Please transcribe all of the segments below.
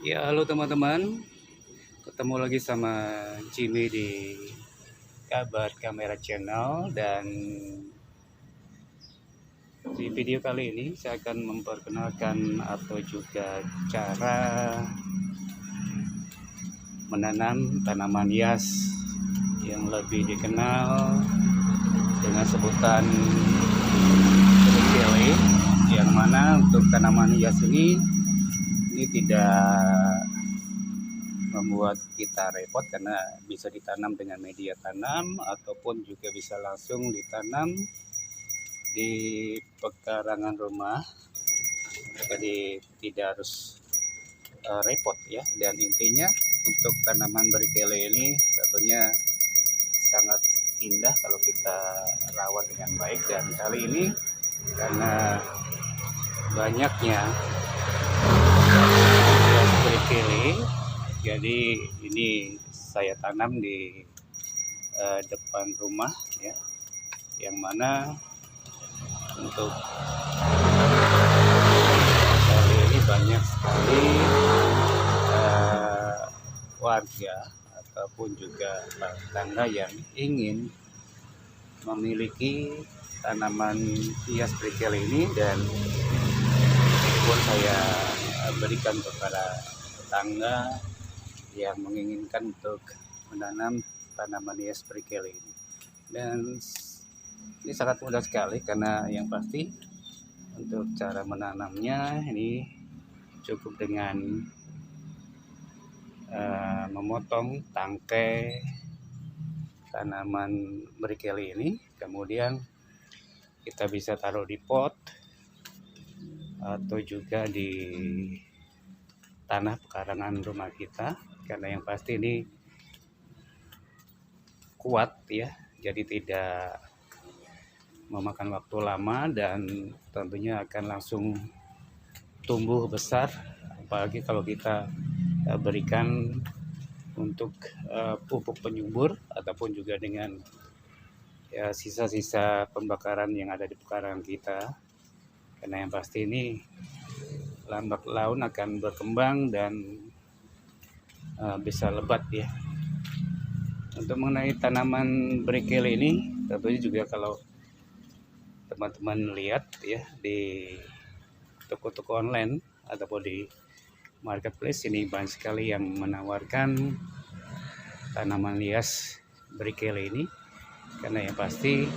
Ya, halo teman-teman. Ketemu lagi sama Jimmy di Kabar Kamera Channel, dan di video kali ini saya akan memperkenalkan atau juga cara menanam tanaman hias yang lebih dikenal dengan sebutan berikele, yang mana untuk tanaman hias ini tidak membuat kita repot karena bisa ditanam dengan media tanam ataupun juga bisa langsung ditanam di pekarangan rumah. Jadi tidak harus repot ya. Dan intinya untuk tanaman berikele ini tentunya sangat indah kalau kita rawat dengan baik. Dan kali ini karena banyaknya berikele, jadi ini saya tanam di depan rumah ya, yang mana untuk kali ini banyak sekali warga ataupun juga tetangga yang ingin memiliki tanaman hias berikele ini, dan pun saya berikan kepada tetangga yang menginginkan untuk menanam tanaman hias berikele ini. Dan ini sangat mudah sekali karena yang pasti untuk cara menanamnya ini cukup dengan memotong tangkai tanaman berikele ini, kemudian kita bisa taruh di pot atau juga di tanah pekarangan rumah kita, karena yang pasti ini kuat ya, jadi tidak memakan waktu lama dan tentunya akan langsung tumbuh besar, apalagi kalau kita berikan untuk pupuk penyubur ataupun juga dengan ya sisa-sisa pembakaran yang ada di pekarangan kita, karena yang pasti ini lambat laun akan berkembang dan bisa lebat ya. Untuk mengenai tanaman berikele ini tentunya juga kalau teman-teman lihat ya di toko-toko online ataupun di marketplace, ini banyak sekali yang menawarkan tanaman hias berikele ini, karena yang pasti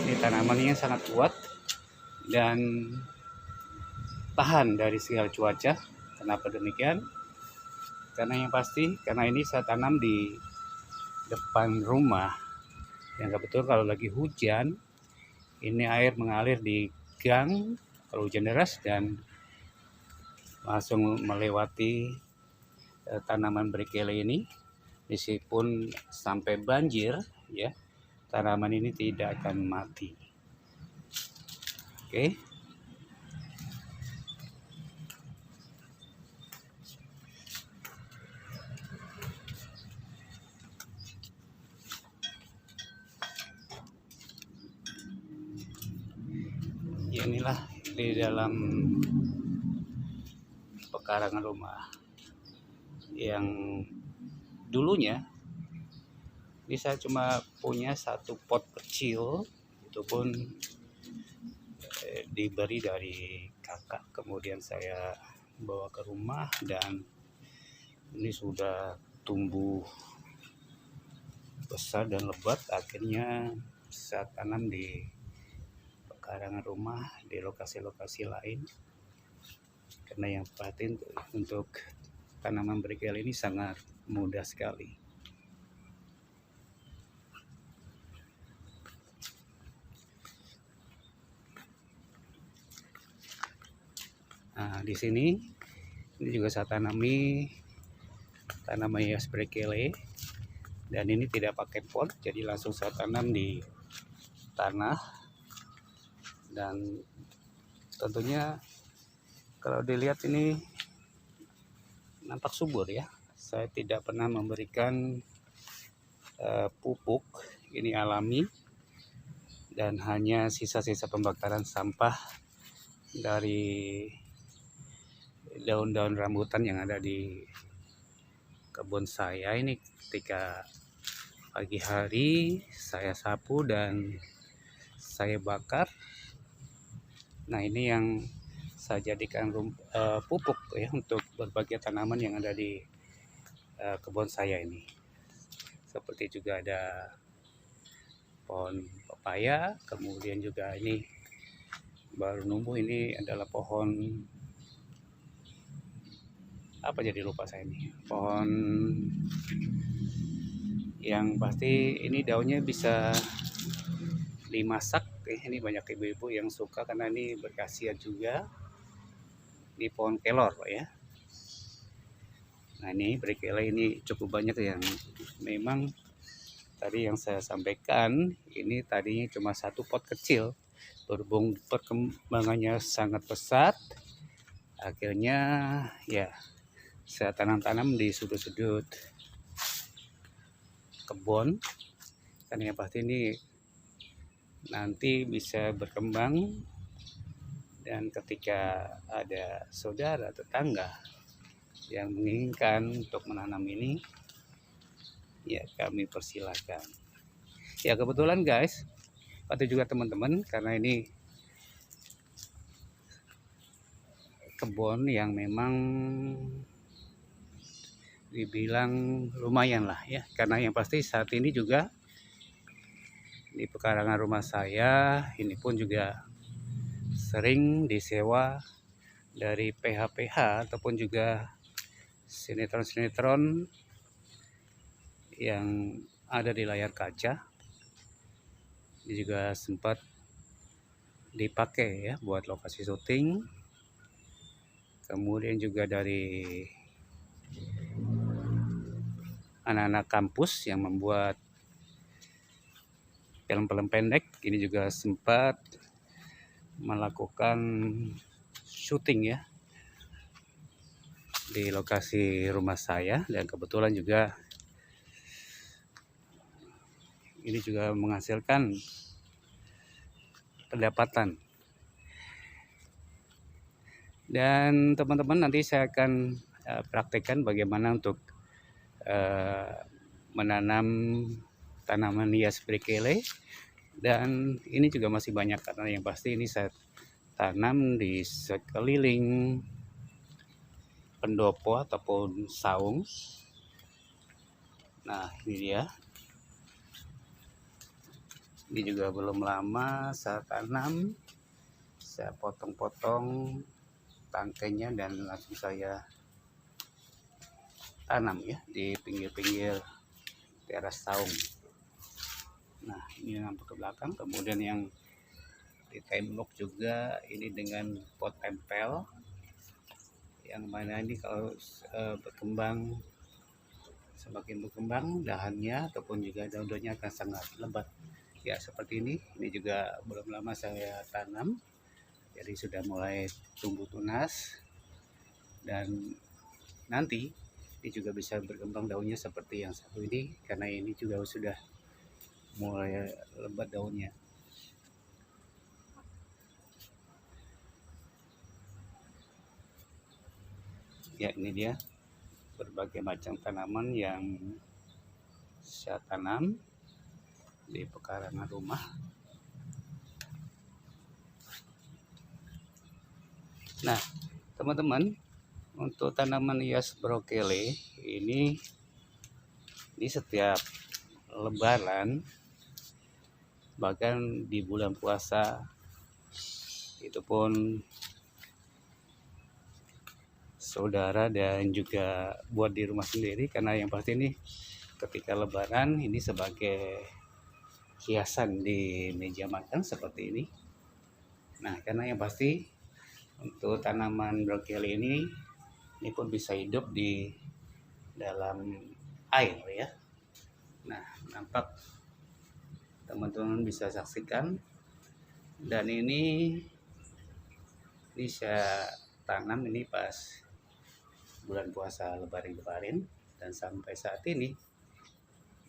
ini tanamannya sangat kuat dan tahan dari segala cuaca. Kenapa demikian? Karena yang pasti karena ini saya tanam di depan rumah, yang kebetulan kalau lagi hujan ini air mengalir di gang kalau hujan deras dan langsung melewati tanaman berikele ini. Meskipun sampai banjir ya, tanaman ini tidak akan mati. Oke. Ya, inilah di dalam pekarangan rumah yang dulunya ini saya cuma punya satu pot kecil, itu pun diberi dari kakak, kemudian saya bawa ke rumah dan ini sudah tumbuh besar dan lebat. Akhirnya saya tanam di pekarangan rumah di lokasi-lokasi lain, karena yang perhatiin untuk tanaman berikele ini sangat mudah sekali. Nah, di sini ini juga saya tanami tanaman hias berikele, dan ini tidak pakai pot, jadi langsung saya tanam di tanah. Dan tentunya kalau dilihat ini nampak subur ya. Saya tidak pernah memberikan pupuk, ini alami dan hanya sisa-sisa pembakaran sampah dari daun-daun rambutan yang ada di kebun saya ini ketika pagi hari saya sapu dan saya bakar. Nah, ini yang saya jadikan pupuk ya untuk berbagai tanaman yang ada di kebun saya ini. Seperti juga ada pohon pepaya, kemudian juga ini baru numbuh, ini adalah pohon apa, jadi lupa saya ini, pohon yang pasti ini daunnya bisa dimasak ya. Ini banyak ibu-ibu yang suka karena ini berkhasiat juga. Ini pohon kelor ya. Nah, ini berkelor ini cukup banyak yang memang tadi yang saya sampaikan, ini tadinya cuma satu pot kecil, berhubung perkembangannya sangat pesat, akhirnya ya saya tanam-tanam di sudut-sudut kebun. Karena yang pasti ini nanti bisa berkembang, dan ketika ada saudara tetangga yang menginginkan untuk menanam ini, ya kami persilahkan. Ya kebetulan guys, atau juga teman-teman, karena ini kebun yang memang dibilang lumayan lah ya, karena yang pasti saat ini juga di pekarangan rumah saya ini pun juga sering disewa dari PH-PH ataupun juga sinetron-sinetron yang ada di layar kaca. Ini juga sempat dipakai ya buat lokasi syuting. Kemudian juga dari anak-anak kampus yang membuat film-film pendek, ini juga sempat melakukan syuting ya di lokasi rumah saya, dan kebetulan juga ini juga menghasilkan pendapatan. Dan teman-teman, nanti saya akan praktekkan bagaimana untuk menanam tanaman hias berkelor. Dan ini juga masih banyak, karena yang pasti ini saya tanam di sekeliling pendopo ataupun saung. Nah, ini dia. Ini juga belum lama saya tanam, saya potong-potong tangkainya dan langsung saya tanam ya di pinggir-pinggir teras saung. Nah, ini nampak ke belakang. Kemudian yang di tembok juga ini dengan pot tempel, yang mana ini kalau berkembang, semakin berkembang dahannya ataupun juga daun-daunnya akan sangat lebat ya, seperti ini. Ini juga belum lama saya tanam, jadi sudah mulai tumbuh tunas, dan nanti ini juga bisa berkembang daunnya seperti yang satu ini, karena ini juga sudah mulai lebat daunnya. Ya, ini dia berbagai macam tanaman yang saya tanam di pekarangan rumah. Nah, teman-teman, untuk tanaman hias brokoli ini setiap lebaran, bahkan di bulan puasa itu pun saudara dan juga buat di rumah sendiri, karena yang pasti ini ketika lebaran ini sebagai hiasan di meja makan seperti ini. Nah, karena yang pasti untuk tanaman brokoli ini pun bisa hidup di dalam air ya. Nah, nampak teman-teman bisa saksikan. Dan ini saya tanam ini pas bulan puasa lebaran kemarin, dan sampai saat ini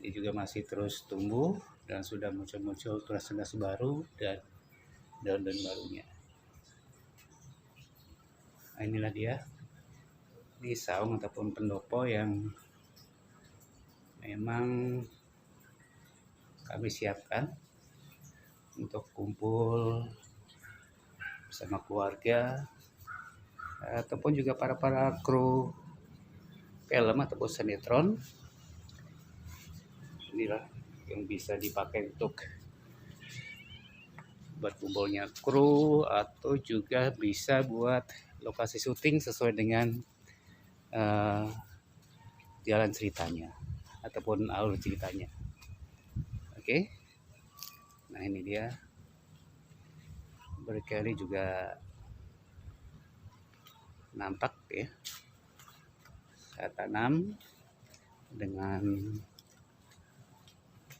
juga masih terus tumbuh dan sudah muncul tunas-tunas baru dan daun-daun barunya. Nah, inilah dia Ini saung ataupun pendopo yang memang kami siapkan untuk kumpul bersama keluarga ataupun juga para kru film ataupun sinetron. Inilah yang bisa dipakai untuk berkumpulnya kru atau juga bisa buat lokasi syuting sesuai dengan jalan ceritanya ataupun alur ceritanya. Oke. Nah, ini dia. Berkali juga nampak ya. Saya tanam dengan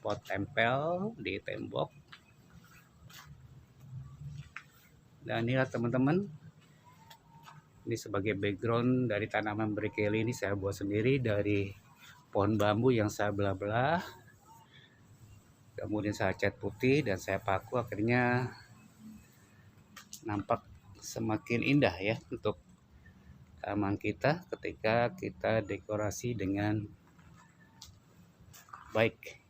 pot tempel di tembok. Dan inilah teman-teman, ini sebagai background dari tanaman berkeli ini saya buat sendiri dari pohon bambu yang saya belah-belah, kemudian saya cat putih dan saya paku, akhirnya nampak semakin indah ya untuk taman kita ketika kita dekorasi dengan baik.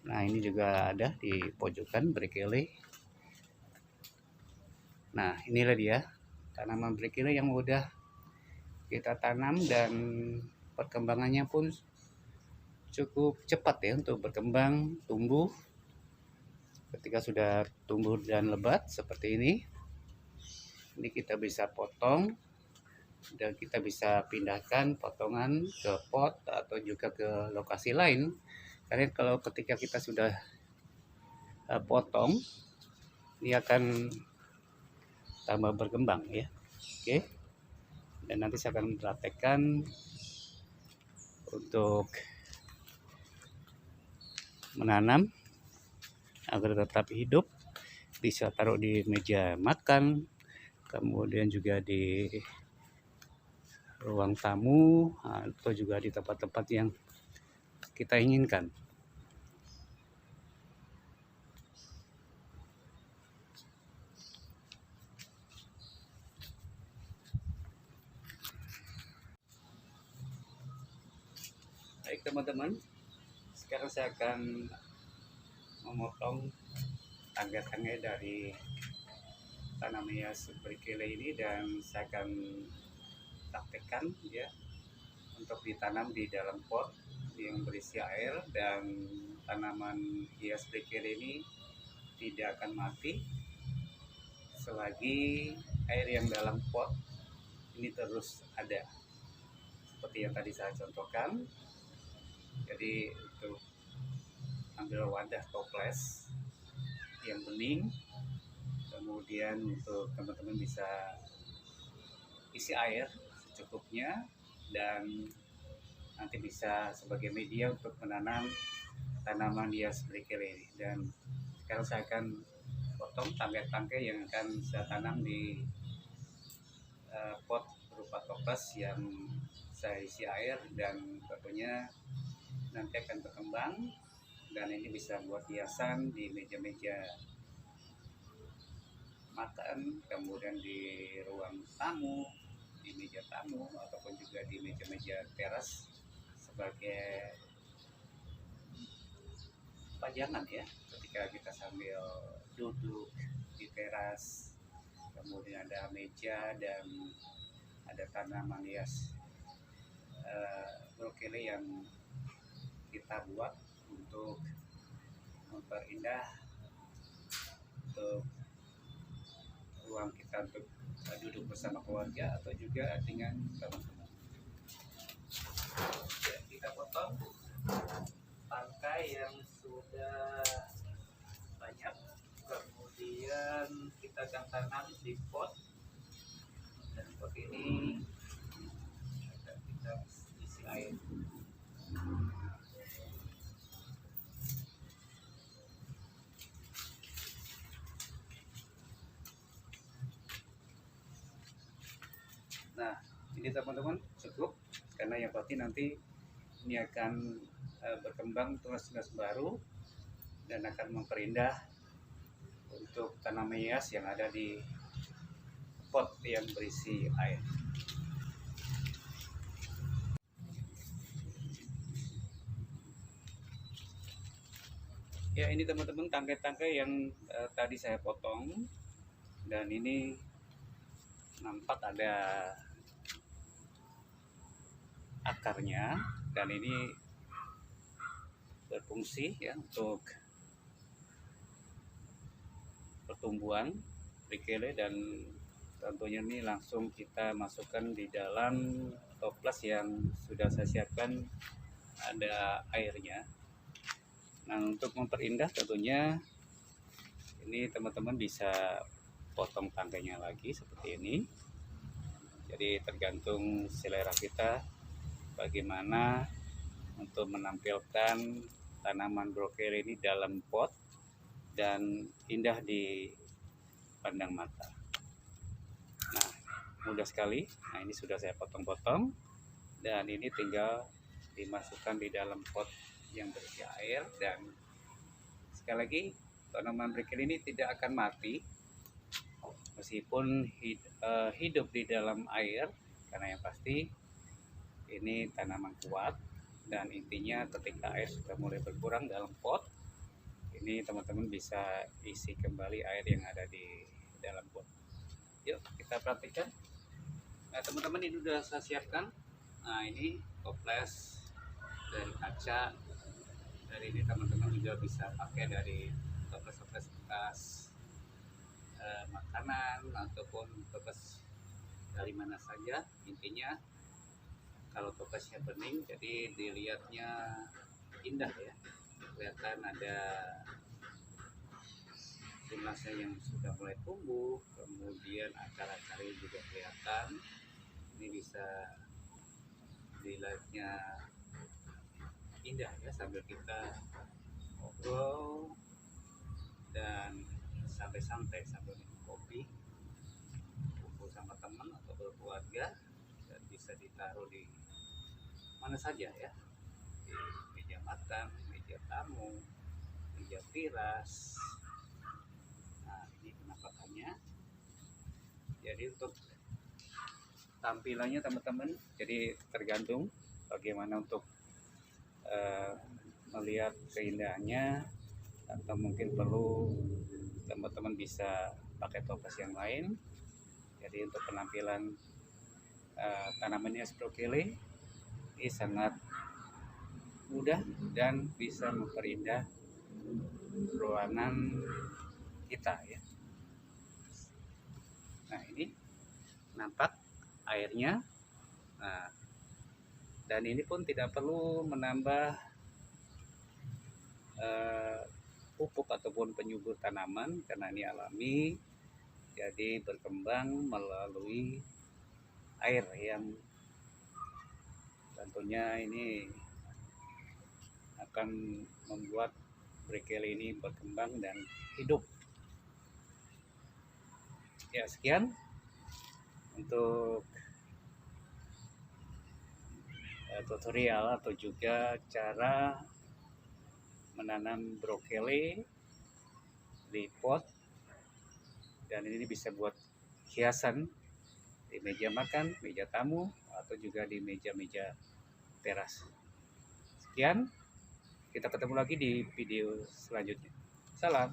Nah, ini juga ada di pojokan berkeli. Nah, inilah dia tanaman berkeli yang udah kita tanam dan perkembangannya pun cukup cepat ya untuk berkembang, tumbuh. Ketika sudah tumbuh dan lebat seperti ini kita bisa potong dan kita bisa pindahkan potongan ke pot atau juga ke lokasi lain. Karena kalau ketika kita sudah potong, ini akan tambah berkembang ya. Oke. Dan nanti saya akan mempraktekkan untuk menanam agar tetap hidup, bisa taruh di meja makan, kemudian juga di ruang tamu atau juga di tempat-tempat yang kita inginkan. Baik teman-teman, sekarang saya akan memotong tangga-tangga dari tanaman hias berkeli ini dan saya akan praktekkan ya untuk ditanam di dalam pot yang berisi air, dan tanaman hias berkeli ini tidak akan mati selagi air yang dalam pot ini terus ada, seperti yang tadi saya contohkan. Jadi untuk ambil wadah toples yang bening, kemudian untuk teman-teman bisa isi air secukupnya dan nanti bisa sebagai media untuk menanam tanaman hias berkeli ini. Dan sekarang saya akan potong tangkai-tangkai yang akan saya tanam di pot berupa toples yang saya isi air, dan tentunya nanti akan berkembang dan ini bisa buat hiasan di meja-meja makan, kemudian di ruang tamu, di meja tamu, ataupun juga di meja-meja teras sebagai pajangan ya ketika kita sambil duduk di teras. Kemudian ada meja dan ada tanaman hias berkeli yang kita buat untuk memperindah untuk ruang kita untuk duduk bersama keluarga atau juga dengan teman-teman. Ya, kita potong tangkai yang sudah banyak, kemudian kita akan tanam di pot, dan pot ini akan kita isi air. Nah, ini teman-teman cukup, karena yang pasti nanti ini akan berkembang tunas-tunas baru dan akan memperindah untuk tanaman hias yang ada di pot yang berisi air. Ya, ini teman-teman tangkai-tangkai yang tadi saya potong, dan ini nampak ada akarnya, dan ini berfungsi ya untuk pertumbuhan berkele, dan tentunya ini langsung kita masukkan di dalam toples yang sudah saya siapkan, ada airnya. Nah, untuk memperindah tentunya ini teman-teman bisa potong tangkainya lagi seperti ini. Jadi tergantung selera kita bagaimana untuk menampilkan tanaman brokoli ini dalam pot dan indah dipandang mata. Nah, mudah sekali. Nah, ini sudah saya potong-potong, dan ini tinggal dimasukkan di dalam pot yang berisi air. Dan sekali lagi, tanaman brokoli ini tidak akan mati meskipun hidup di dalam air, karena yang pasti ini tanaman kuat. Dan intinya ketika air sudah mulai berkurang dalam pot, ini teman-teman bisa isi kembali air yang ada di dalam pot. Yuk kita perhatikan. Nah, teman-teman, ini sudah saya siapkan. Nah, ini toples dari kaca. Dari ini teman-teman juga bisa pakai dari toples-toples bekas makanan ataupun toples dari mana saja. Intinya kalau toplesnya bening, jadi dilihatnya indah ya, kelihatan ada tulasnya yang sudah mulai tumbuh, kemudian akar-akarnya juga kelihatan. Ini bisa dilihatnya indah ya, sambil kita ngobrol dan santai-santai sambil minum kopi, kumpul sama teman atau berkeluarga, dan bisa ditaruh di mana saja ya, di meja makan, meja tamu, meja tiras. Nah, ini penampakannya. Jadi untuk tampilannya teman-teman, jadi tergantung bagaimana untuk melihat keindahannya, atau mungkin perlu teman-teman bisa pakai toples yang lain. Jadi untuk penampilan tanaman hias brokoli ini sangat mudah dan bisa memperindah ruangan kita ya. Nah, ini nampak airnya. Nah, dan ini pun tidak perlu menambah pupuk ataupun penyubur tanaman, karena ini alami, jadi berkembang melalui air yang tentunya ini akan membuat brokoli ini berkembang dan hidup. Ya, sekian untuk tutorial atau juga cara menanam brokoli di pot, dan ini bisa buat hiasan di meja makan, meja tamu, atau juga di meja-meja teras. Sekian, kita ketemu lagi di video selanjutnya. Salam.